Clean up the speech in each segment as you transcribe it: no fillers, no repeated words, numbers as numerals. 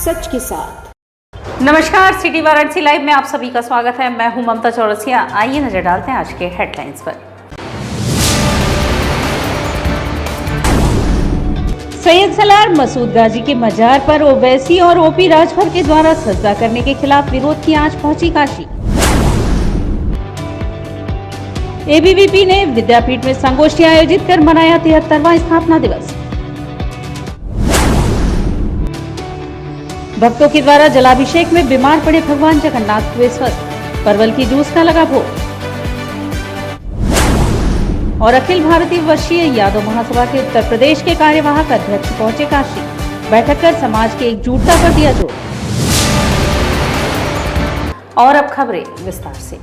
सच के साथ। नमस्कार, सिटी वाराणसी लाइव में आप सभी का स्वागत है। मैं हूं ममता चौरसिया। आइए नजर डालते हैं आज के हेडलाइंस पर। सैयद सलार मसूद गाजी के मजार पर ओवैसी और ओपी राजभर के द्वारा सजदा करने के खिलाफ विरोध की आंच पहुंची काशी। एबीवीपी ने विद्यापीठ में संगोष्ठी आयोजित कर मनाया 73वां स्थापना दिवस। भक्तों के द्वारा जलाभिषेक में बीमार पड़े भगवान जगन्नाथ हुए स्वस्थ। परवल की जूस का लगा भोग। और अखिल भारतीय वर्षीय यादव महासभा के उत्तर प्रदेश के कार्यवाहक अध्यक्ष पहुंचे काशी। बैठक कर समाज की एकजुटता पर दिया जोर। और अब खबरें विस्तार से।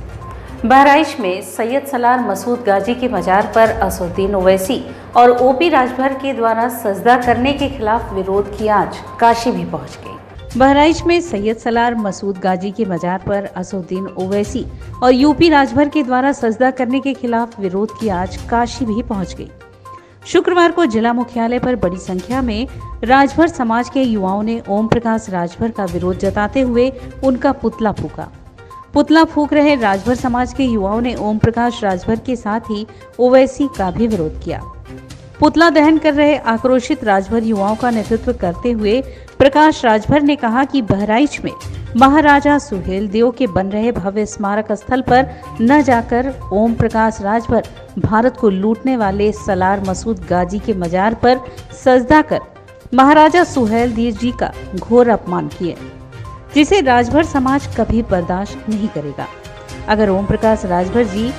बहराइच में सैयद सलार मसूद गाजी के मजार पर असदुद्दीन ओवैसी और ओपी राजभर के द्वारा सजदा करने के खिलाफ विरोध की आंच काशी भी पहुंच गई। बहराइच में सैयद सलार मसूद गाजी के मजार पर असदुद्दीन ओवैसी और यूपी राजभर के द्वारा सजदा करने के खिलाफ विरोध की आंच काशी भी पहुंच गई। शुक्रवार को जिला मुख्यालय पर बड़ी संख्या में राजभर समाज के युवाओं ने ओम प्रकाश राजभर का विरोध जताते हुए उनका पुतला फूका। पुतला फूक रहे राजभर समाज के युवाओं ने ओम प्रकाश राजभर के साथ ही ओवैसी का भी विरोध किया। पुतला दहन कर रहे आक्रोशित राजभर युवाओं का नेतृत्व करते हुए प्रकाश राजभर ने कहा कि बहराइच में महाराजा सुहेलदेव के बन रहे भव्य स्मारक स्थल पर न जाकर ओम प्रकाश राजभर भारत को लूटने वाले सलार मसूद गाजी के मजार पर सजदा कर महाराजा सुहेलदेव जी का घोर अपमान किए, जिसे राजभर समाज कभी बर्दाश्त नहीं करेगा। अगर ओम प्रकाश राजभर जी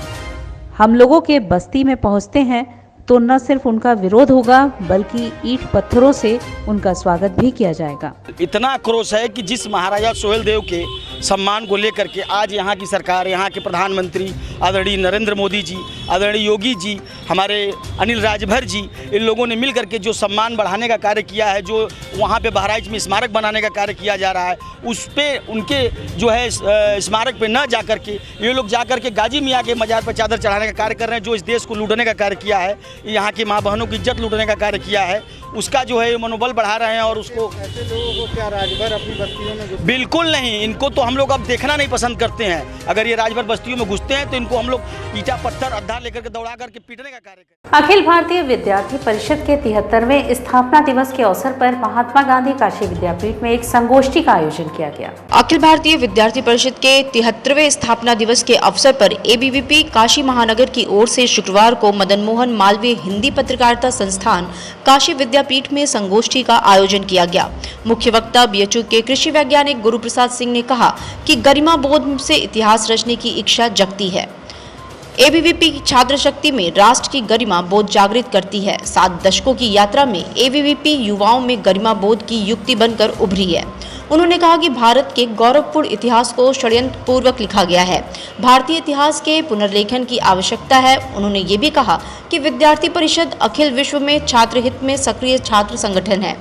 हम लोगों के बस्ती में पहुंचते हैं तो न सिर्फ उनका विरोध होगा बल्कि ईंट पत्थरों से उनका स्वागत भी किया जाएगा। इतना आक्रोश है कि जिस महाराजा सुहेलदेव के सम्मान को लेकर के आज यहाँ की सरकार, यहाँ के प्रधानमंत्री आदरणीय नरेंद्र मोदी जी, आदरणीय योगी जी, हमारे अनिल राजभर जी, इन लोगों ने मिल करके जो सम्मान बढ़ाने का कार्य किया है, जो वहाँ पे बहराइच में स्मारक बनाने का कार्य किया जा रहा है, उस पर उनके जो है स्मारक पे न जा करके ये लोग जा करके गाजी मियाँ के मजार पर चादर चढ़ाने का कार्य कर रहे हैं। जो इस देश को लूटने का कार्य किया है, यहाँ की माँ बहनों की इज्जत लूटने का कार्य किया है, उसका जो है मनोबल बढ़ा रहे हैं। और उसको ऐसे लोगों को क्या राजभर अपनी बस्तियों में बिल्कुल नहीं, इनको तो हम लोग अब देखना नहीं पसंद करते हैं। अगर ये राजभर बस्तियों में घुसते हैं तो इनको हम लोग ईटा पत्थर अद्धा लेकर के दौड़ा करके पीटने का कार्य करें। अखिल भारतीय विद्यार्थी परिषद के 73वें स्थापना दिवस के अवसर पर महात्मा गांधी काशी विद्यापीठ में एक संगोष्ठी का आयोजन किया गया। अखिल भारतीय विद्यार्थी परिषद के 73वें स्थापना दिवस के अवसर पर एबीवीपी काशी महानगर की ओर से शुक्रवार को मदन मोहन मालवीय हिंदी पत्रकारिता संस्थान काशी विद्यापीठ में संगोष्ठी का आयोजन किया गया। मुख्य वक्ता बीएचयू के कृषि वैज्ञानिक गुरु प्रसाद सिंह ने कहा कि गरिमा बोध से इतिहास रचने की इच्छा जगती है। एबीवीपी की छात्र शक्ति में राष्ट्र की गरिमा बोध जागृत करती है। 7 दशकों की यात्रा में एबीवीपी युवाओं में गरिमा बोध की युक्ति बनकर उभरी है। उन्होंने कहा कि भारत के गौरवपूर्ण इतिहास को षड्यंत्र पूर्वक लिखा गया है। भारतीय इतिहास के पुनर्लेखन की आवश्यकता है। उन्होंने ये भी कहा कि विद्यार्थी परिषद अखिल विश्व में छात्र हित में सक्रिय छात्र संगठन है।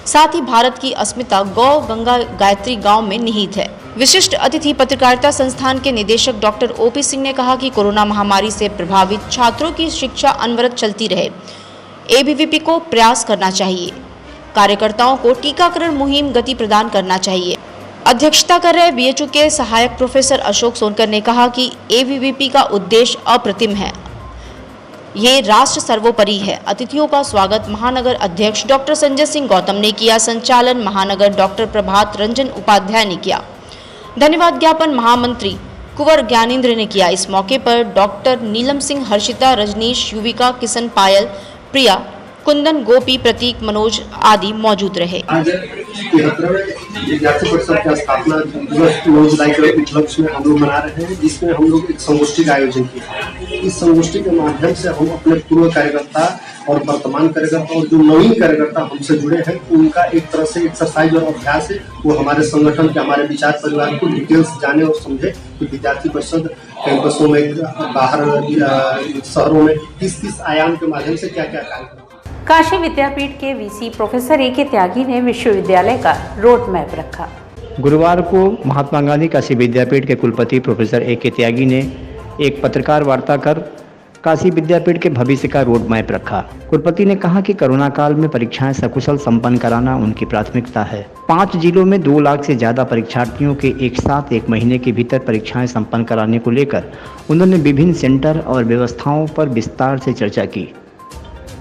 साथ ही भारत की अस्मिता गौ गंगा गायत्री गांव में निहित है। विशिष्ट अतिथि पत्रकारिता संस्थान के निदेशक डॉक्टर ओपी सिंह ने कहा कि कोरोना महामारी से प्रभावित छात्रों की शिक्षा अनवरत चलती रहे। एबीवीपी को प्रयास करना चाहिए। कार्यकर्ताओं को टीकाकरण मुहिम गति प्रदान करना चाहिए। अध्यक्षता कर रहे बीएचयू के सहायक प्रोफेसर अशोक सोनकर ने कहा कि एबीवीपी का उद्देश्य अप्रतिम है, ये राष्ट्र सर्वोपरि है। अतिथियों का स्वागत महानगर अध्यक्ष डॉक्टर संजय सिंह गौतम ने किया। संचालन महानगर डॉक्टर प्रभात रंजन उपाध्याय ने किया। धन्यवाद ज्ञापन महामंत्री कुंवर ज्ञानेंद्र ने किया। इस मौके पर डॉक्टर नीलम सिंह, हर्षिता, रजनीश, युविका, किशन, पायल, प्रिया, कुंदन, गोपी, प्रतीक, मनोज आदि मौजूद रहे। आज विद्यार्थी परिषद का स्थापना दिवस 9 जुलाई के उपलक्ष्य में हम लोग मना रहे हैं, जिसमें हम लोग एक संगोष्ठी का आयोजन किया। इस संगोष्ठी के माध्यम से हम अपने पूर्व कार्यकर्ता और वर्तमान कार्यकर्ता और जो नवीन कार्यकर्ता हमसे जुड़े हैं, उनका एक तरह से एक्सरसाइज और अभ्यास है। वो हमारे संगठन के, हमारे विचार परिवार को डिटेल्स जाने और समझे कि विद्यार्थी परिषद कैंपसों में, बाहर शहरों में किस आयाम के माध्यम से क्या क्या कार्य। काशी विद्यापीठ के वीसी प्रोफेसर ए के त्यागी ने विश्वविद्यालय का रोड मैप रखा। गुरुवार को महात्मा गांधी काशी विद्यापीठ के कुलपति प्रोफेसर ए के त्यागी ने एक पत्रकार वार्ता कर काशी विद्यापीठ के भविष्य का रोड मैप रखा। कुलपति ने कहा कि कोरोना काल में परीक्षाएं सकुशल संपन्न कराना उनकी प्राथमिकता है। 5 जिलों में 2 लाख से ज्यादा परीक्षार्थियों के एक साथ 1 महीने के भीतर परीक्षाएं संपन्न कराने को लेकर उन्होंने विभिन्न सेंटर और व्यवस्थाओं पर विस्तार से चर्चा की।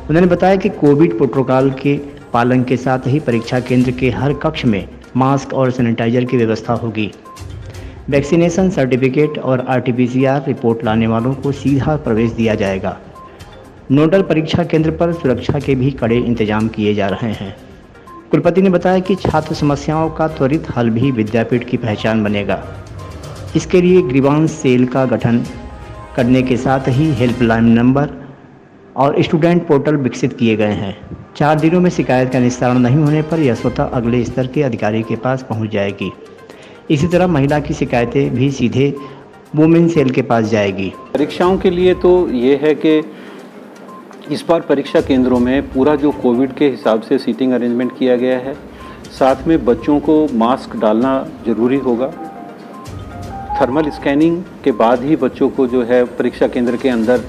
उन्होंने बताया कि कोविड प्रोटोकॉल के पालन के साथ ही परीक्षा केंद्र के हर कक्ष में मास्क और सैनिटाइजर की व्यवस्था होगी। वैक्सीनेशन सर्टिफिकेट और RT-PCR रिपोर्ट लाने वालों को सीधा प्रवेश दिया जाएगा। नोडल परीक्षा केंद्र पर सुरक्षा के भी कड़े इंतजाम किए जा रहे हैं। कुलपति ने बताया कि छात्र समस्याओं का त्वरित हल भी विद्यापीठ की पहचान बनेगा। इसके लिए ग्रीवांस सेल का गठन करने के साथ ही हेल्पलाइन नंबर और स्टूडेंट पोर्टल विकसित किए गए हैं। 4 दिनों में शिकायत का निस्तारण नहीं होने पर यह स्वतः अगले स्तर के अधिकारी के पास पहुंच जाएगी। इसी तरह महिला की शिकायतें भी सीधे वुमेन सेल के पास जाएगी। परीक्षाओं के लिए तो ये है कि इस बार परीक्षा केंद्रों में पूरा जो कोविड के हिसाब से सीटिंग अरेंजमेंट किया गया है, साथ में बच्चों को मास्क डालना ज़रूरी होगा। थर्मल स्कैनिंग के बाद ही बच्चों को जो है परीक्षा केंद्र के अंदर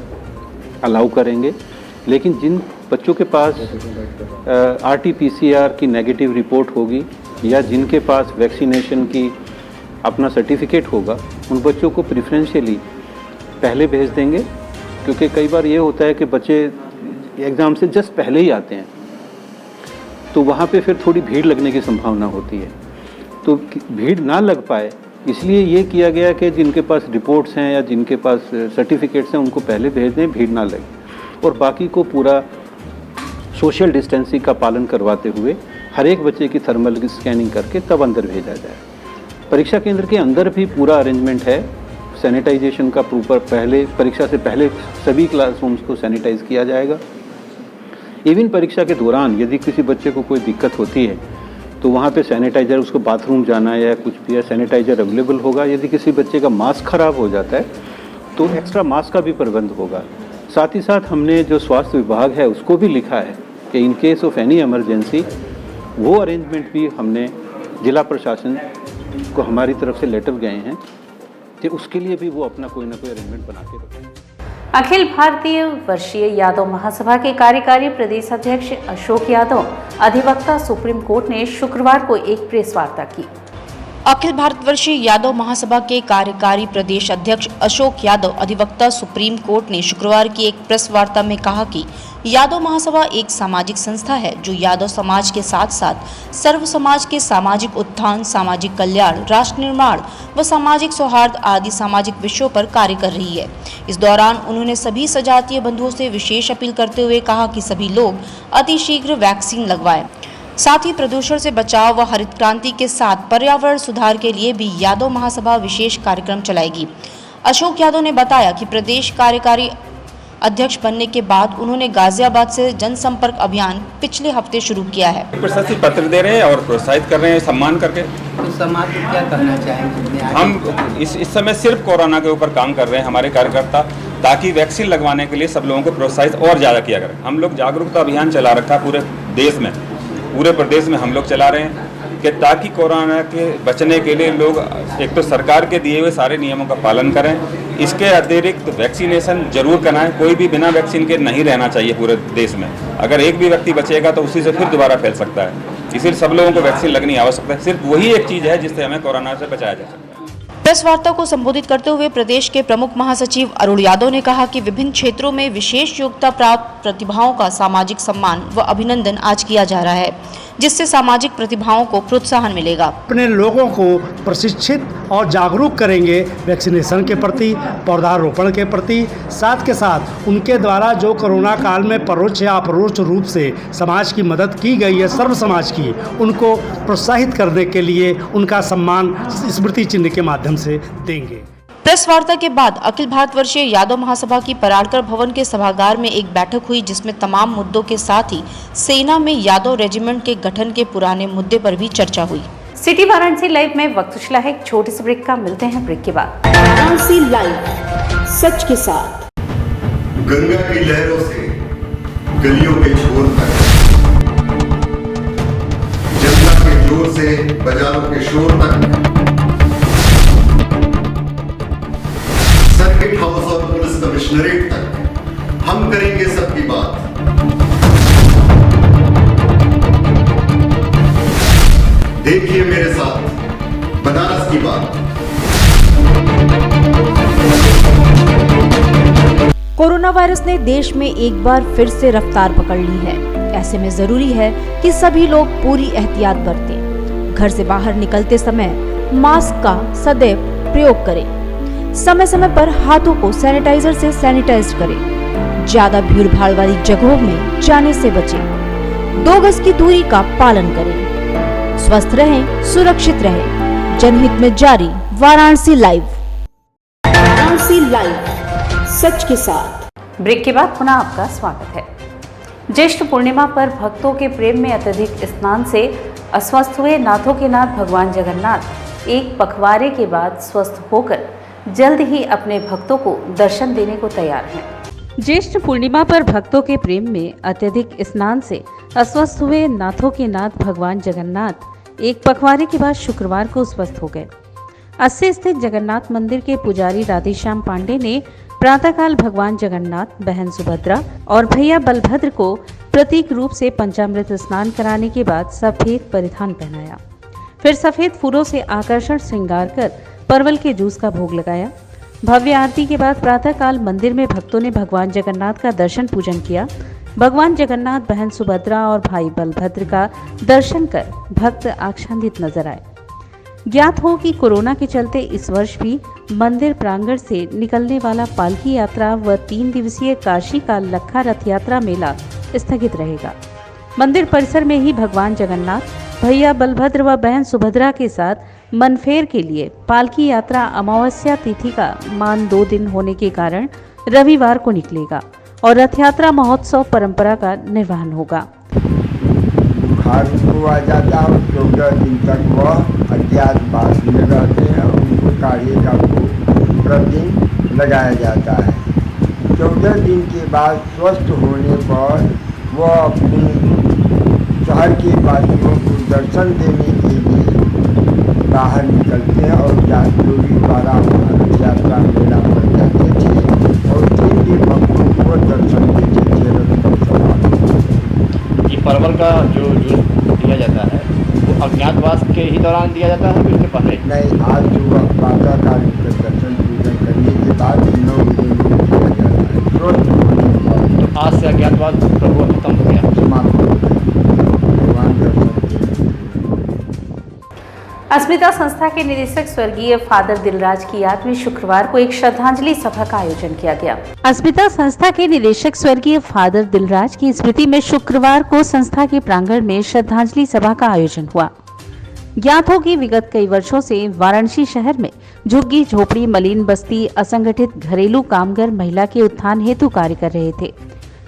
अलाउ करेंगे। लेकिन जिन बच्चों के पास RT-PCR की नेगेटिव रिपोर्ट होगी या जिनके पास वैक्सीनेशन की अपना सर्टिफिकेट होगा, उन बच्चों को प्रेफरेंशियली पहले भेज देंगे, क्योंकि कई बार ये होता है कि बच्चे एग्ज़ाम से जस्ट पहले ही आते हैं, तो वहाँ पे फिर थोड़ी भीड़ लगने की संभावना होती है। तो भीड़ ना लग पाए इसलिए ये किया गया कि जिनके पास रिपोर्ट्स हैं या जिनके पास सर्टिफिकेट्स हैं उनको पहले भेज दें, भीड़ ना लगे, और बाकी को पूरा सोशल डिस्टेंसिंग का पालन करवाते हुए हर एक बच्चे की थर्मल स्कैनिंग करके तब अंदर भेजा जाए। परीक्षा केंद्र के अंदर भी पूरा अरेंजमेंट है सैनिटाइजेशन का। प्रॉपर पहले परीक्षा से पहले सभी क्लासरूम्स को सैनिटाइज किया जाएगा। इवन परीक्षा के दौरान यदि किसी बच्चे को कोई दिक्कत होती है तो वहाँ पे सैनिटाइज़र, उसको बाथरूम जाना है या कुछ भी है, सैनिटाइज़र अवेलेबल होगा। यदि किसी बच्चे का मास्क ख़राब हो जाता है तो एक्स्ट्रा मास्क का भी प्रबंध होगा। साथ ही साथ हमने जो स्वास्थ्य विभाग है उसको भी लिखा है कि in case of any emergency वो अरेंजमेंट भी हमने जिला प्रशासन को हमारी तरफ से लेटर गए हैं कि उसके लिए भी वो अपना कोई ना कोई अरेंजमेंट बना के रखें। अखिल भारतीय वर्षीय यादव महासभा के कार्यकारी प्रदेश अध्यक्ष अशोक यादव, अधिवक्ता सुप्रीम कोर्ट ने शुक्रवार को एक प्रेस वार्ता की। अखिल भारतवर्षीय यादव महासभा के कार्यकारी प्रदेश अध्यक्ष अशोक यादव, अधिवक्ता सुप्रीम कोर्ट ने शुक्रवार की एक प्रेस वार्ता में कहा कि यादव महासभा एक सामाजिक संस्था है जो यादव समाज के साथ साथ सर्व समाज के सामाजिक उत्थान, सामाजिक कल्याण, राष्ट्र निर्माण व सामाजिक सौहार्द आदि सामाजिक विषयों पर कार्य कर रही है। इस दौरान उन्होंने सभी सजातीय बंधुओं से विशेष अपील करते हुए कहा कि सभी लोग अतिशीघ्र वैक्सीन लगवाएं। साथ ही प्रदूषण से बचाव व हरित क्रांति के साथ पर्यावरण सुधार के लिए भी यादव महासभा विशेष कार्यक्रम चलाएगी। अशोक यादव ने बताया कि प्रदेश कार्यकारी अध्यक्ष बनने के बाद उन्होंने गाजियाबाद से जनसंपर्क अभियान पिछले हफ्ते शुरू किया है। प्रशस्ति पत्र दे रहे हैं और प्रोत्साहित कर रहे हैं सम्मान करके। तो समाज को क्या करना चाहेंगे? हम इस समय सिर्फ कोरोना के ऊपर काम कर रहे हैं हमारे कार्यकर्ता, ताकि वैक्सीन लगवाने के लिए सब लोगों को प्रोत्साहित और ज़्यादा किया करें। हम लोग जागरूकता अभियान चला रखा है पूरे देश में, पूरे प्रदेश में हम लोग चला रहे हैं कि ताकि कोरोना के बचने के लिए लोग एक तो सरकार के दिए हुए सारे नियमों का पालन करें, इसके अतिरिक्त वैक्सीनेशन जरूर कराएं। कोई भी बिना वैक्सीन के नहीं रहना चाहिए पूरे देश में। अगर एक भी व्यक्ति बचेगा तो उसी से फिर दोबारा फैल सकता है, इसलिए सब लोगों को वैक्सीन लगनी आवश्यक है। सिर्फ वही एक चीज़ है जिससे हमें कोरोना से बचाया जा सकता है। प्रेस वार्ता को संबोधित करते हुए प्रदेश के प्रमुख महासचिव अरुण यादव ने कहा कि विभिन्न क्षेत्रों में विशेष योग्यता प्राप्त प्रतिभाओं का सामाजिक सम्मान व अभिनंदन आज किया जा रहा है, जिससे सामाजिक प्रतिभाओं को प्रोत्साहन मिलेगा। अपने लोगों को प्रशिक्षित और जागरूक करेंगे वैक्सीनेशन के प्रति, पौधारोपण के प्रति, साथ के साथ उनके द्वारा जो कोरोना काल में परोक्ष या अपरोक्ष रूप से समाज की मदद की गई है, सर्व समाज की, उनको प्रोत्साहित करने के लिए उनका सम्मान स्मृति चिन्ह के माध्यम से देंगे। प्रेस वार्ता के बाद अखिल भारतवर्षीय यादव महासभा की पराड़कर भवन के सभागार में एक बैठक हुई, जिसमें तमाम मुद्दों के साथ ही सेना में यादव रेजिमेंट के गठन के पुराने मुद्दे पर भी चर्चा हुई। सिटी वाराणसी लाइव में वक्त चला है एक छोटे से ब्रेक का, मिलते हैं ब्रेक के बाद। वाराणसी लाइव, सच के साथ। गंगा की लहरों से गलियों के छोर तक, जनता के जोर से बाजारों के शोर तक, सर्किट हाउस और पुलिस कमिश्नरेट तक, हम करेंगे सबकी बात। देखिए मेरे साथ बनारस की बात। कोरोना वायरस ने देश में एक बार फिर से रफ्तार पकड़ ली है। ऐसे में जरूरी है कि सभी लोग पूरी एहतियात बरतें। घर से बाहर निकलते समय मास्क का सदैव प्रयोग करें। समय समय पर हाथों को सैनिटाइजर से सैनिटाइज करें। ज्यादा भीड़ भाड़ वाली जगहों में जाने से बचें। 2 गज की दूरी का पालन करें। स्वस्थ रहें, सुरक्षित रहें। जनहित में जारी वाराणसी लाइव। वाराणसी लाइव, सच के साथ। ब्रेक के बाद पुनः आपका स्वागत है। ज्येष्ठ पूर्णिमा पर भक्तों के प्रेम में अत्यधिक स्नान से अस्वस्थ हुए नाथों के नाथ भगवान जगन्नाथ एक पखवाड़े के बाद स्वस्थ होकर जल्द ही अपने भक्तों को दर्शन देने को तैयार हैं। ज्येष्ठ पूर्णिमा पर भक्तों के प्रेम में अत्यधिक स्नान से अस्वस्थ हुए नाथों के नाथ भगवान जगन्नाथ एक पखवाड़े के बाद शुक्रवार को स्वस्थ हो गए। अस्सी स्थित जगन्नाथ मंदिर के पुजारी राधेश्याम पांडे ने प्रातःकाल भगवान जगन्नाथ, बहन सुभद्रा और भैया बलभद्र को प्रतीक रूप से पंचामृत स्नान कराने के बाद सफेद परिधान पहनाया। फिर सफेद फूलों से आकर्षण श्रृंगार कर परवल के जूस का भोग लगाया। भव्य आरती के बाद प्रातःकाल मंदिर में भक्तों ने भगवान जगन्नाथ का दर्शन पूजन किया। भगवान जगन्नाथ, बहन सुभद्रा और भाई बलभद्र का दर्शन कर भक्त आच्छादित नजर आए। ज्ञात हो कि कोरोना के चलते इस वर्ष भी मंदिर प्रांगण से निकलने वाला पालकी यात्रा व 3 दिवसीय काशी का लखा रथ यात्रा मेला स्थगित रहेगा। मंदिर परिसर में ही भगवान जगन्नाथ, भैया बलभद्र व बहन सुभद्रा के साथ मनफेर के लिए पालकी यात्रा अमावस्या तिथि का मान 2 दिन होने के कारण रविवार को निकलेगा और रथ यात्रा महोत्सव परंपरा का निर्वहन होगा। बुखार उनको आ जाता है, 14 दिन तक वह अज्ञातवास में रहते हैं और उनको काढ़े का प्रतिदिन लगाया जाता है। 14 दिन के बाद स्वस्थ होने पर वह अपने शहर के वासियों को दर्शन देने के लिए बाहर निकलते हैं और डोरी द्वारा यात्रा मेला पर जाते थे और 3 दिन भक्तों को दर्शन देते थे। ये परवल का जो जूस दिया जाता है वो अज्ञातवास के ही दौरान दिया जाता है, उसके पहले नहीं। आज जो प्रातःकाल दर्शन पूजन करने के बाद 9 बजे दिया जाता है। तो आज से अज्ञातवास प्रभु खत्म हो गया, समाप्त हो गया। भगवान दर्शन। अस्मिता संस्था के निदेशक स्वर्गीय फादर दिलराज की याद में शुक्रवार को एक श्रद्धांजलि सभा का आयोजन किया गया। अस्मिता संस्था के निदेशक स्वर्गीय फादर दिलराज की स्मृति में शुक्रवार को संस्था के प्रांगण में श्रद्धांजलि सभा का आयोजन हुआ। ज्ञात हो कि विगत कई वर्षों से वाराणसी शहर में झुग्गी झोपड़ी, मलिन बस्ती, असंगठित घरेलू कामगार महिला के उत्थान हेतु कार्य कर रहे थे,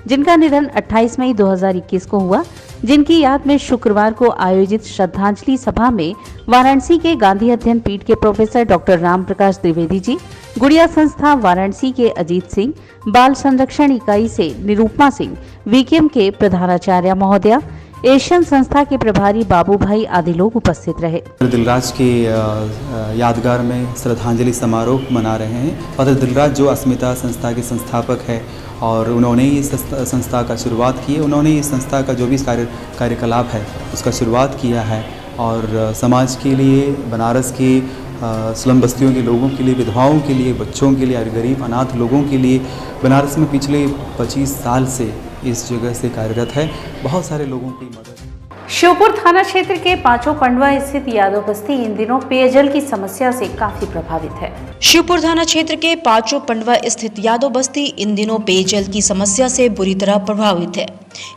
जिनका निधन 28 मई 2021 को हुआ। जिनकी याद में शुक्रवार को आयोजित श्रद्धांजलि सभा में वाराणसी के गांधी अध्ययन पीठ के प्रोफेसर डॉक्टर राम प्रकाश द्विवेदी जी, गुड़िया संस्था वाराणसी के अजीत सिंह, बाल संरक्षण इकाई से निरूपमा सिंह, वीकेएम के प्रधानाचार्य महोदया, एशियन संस्था के प्रभारी बाबू भाई आदि लोग उपस्थित रहे। दिलराज के यादगार में श्रद्धांजलि समारोह मना रहे हैं। फादर दिलराज जो अस्मिता संस्था के संस्थापक है और उन्होंने ही इस संस्था का शुरुआत की है। उन्होंने इस संस्था का जो भी कार्यकलाप है उसका शुरुआत किया है और समाज के लिए, बनारस के स्लम बस्तियों के लोगों के लिए, विधवाओं के लिए, बच्चों के लिए, गरीब अनाथ लोगों के लिए बनारस में पिछले 25 साल से इस जगह से कार्यरत है। बहुत सारे लोगों की मदद। श्योपुर थाना क्षेत्र के पांचों पंडवा स्थित यादव बस्ती इन दिनों पेयजल की समस्या से काफी प्रभावित है। श्योपुर थाना क्षेत्र के पांचों पंडवा स्थित यादव बस्ती इन दिनों पेयजल की समस्या से बुरी तरह प्रभावित है।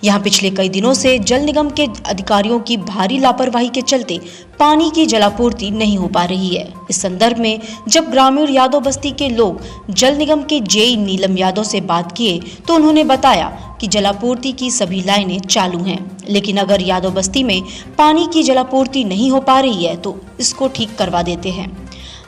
यहाँ पिछले कई दिनों से जल निगम के अधिकारियों की भारी लापरवाही के चलते पानी की जलापूर्ति नहीं हो पा रही है। इस संदर्भ में जब ग्रामीण यादव बस्ती के लोग जल निगम के जेई नीलम यादव से बात किए तो उन्होंने बताया कि जलापूर्ति की सभी लाइनें चालू हैं, लेकिन अगर यादव बस्ती में पानी की जलापूर्ति नहीं हो पा रही है तो इसको ठीक करवा देते हैं।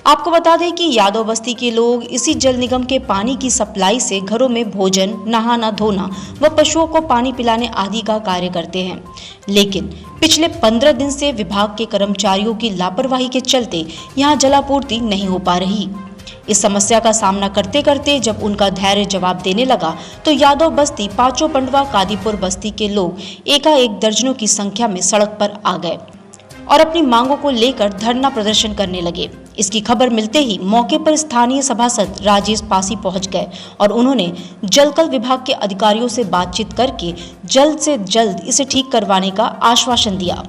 आपको बता दें कि यादव बस्ती के लोग इसी जल निगम के पानी की सप्लाई से घरों में भोजन, नहाना धोना व पशुओं को पानी पिलाने आदि का कार्य करते हैं, लेकिन पिछले 15 दिन से विभाग के कर्मचारियों की लापरवाही के चलते यहां जलापूर्ति नहीं हो पा रही। इस समस्या का सामना करते करते जब उनका धैर्य जवाब देने लगा तो यादव बस्ती, पांचों पंडवा, कादीपुर बस्ती के लोग एकाएक दर्जनों की संख्या में सड़क पर आ गए और अपनी मांगों को लेकर धरना प्रदर्शन करने लगे। इसकी खबर मिलते ही मौके पर स्थानीय सभासद राजेश पासी पहुंच गए और उन्होंने जलकल विभाग के अधिकारियों से बातचीत करके जल्द से जल्द इसे ठीक करवाने का आश्वासन दिया।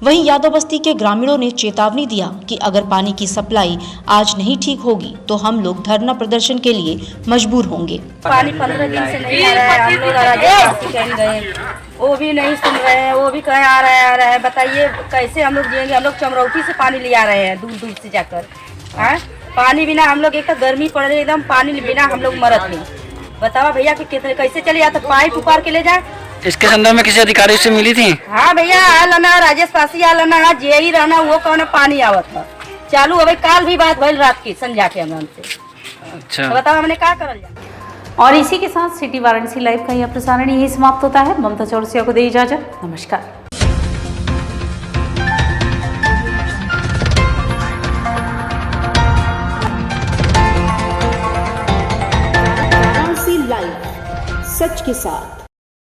वहीं यादव बस्ती के ग्रामीणों ने चेतावनी दिया कि अगर पानी की सप्लाई आज नहीं ठीक होगी तो हम लोग धरना प्रदर्शन के लिए मजबूर होंगे। पानी 15 दिन से नहीं आ रहा है, हम लोग राजेश कहीं गए, वो भी नहीं सुन रहे हैं, वो भी कहीं आ रहा है। बताइए कैसे हम लोग जिएंगे? हम लोग चमरौती से पानी ले आ रहे हैं, दूर दूर से जाकर। पानी बिना हम लोग, एक तो गर्मी पड़ रही है एकदम, पानी बिना हम लोग मरत नहीं। बताओ भैया कि कितने कैसे चले, या तो पाइप उपार के ले जाए। इसके संदर्भ में किसी अधिकारी से मिली थी? हाँ भैया आल ना, राजेश पासी आल ना, जे ही रहना वो कौन पानी आवत था चालू। अभी काल भी बात भइल रात की संजा के हमसे। अच्छा, तो बताओ हमने क्या करल जाए। और इसी के साथ सिटी वाराणसी लाइव का यह प्रसारण यही समाप्त होता है। ममता चौरसिया को दे इजाजत। नमस्कार। लाइव, सच के साथ।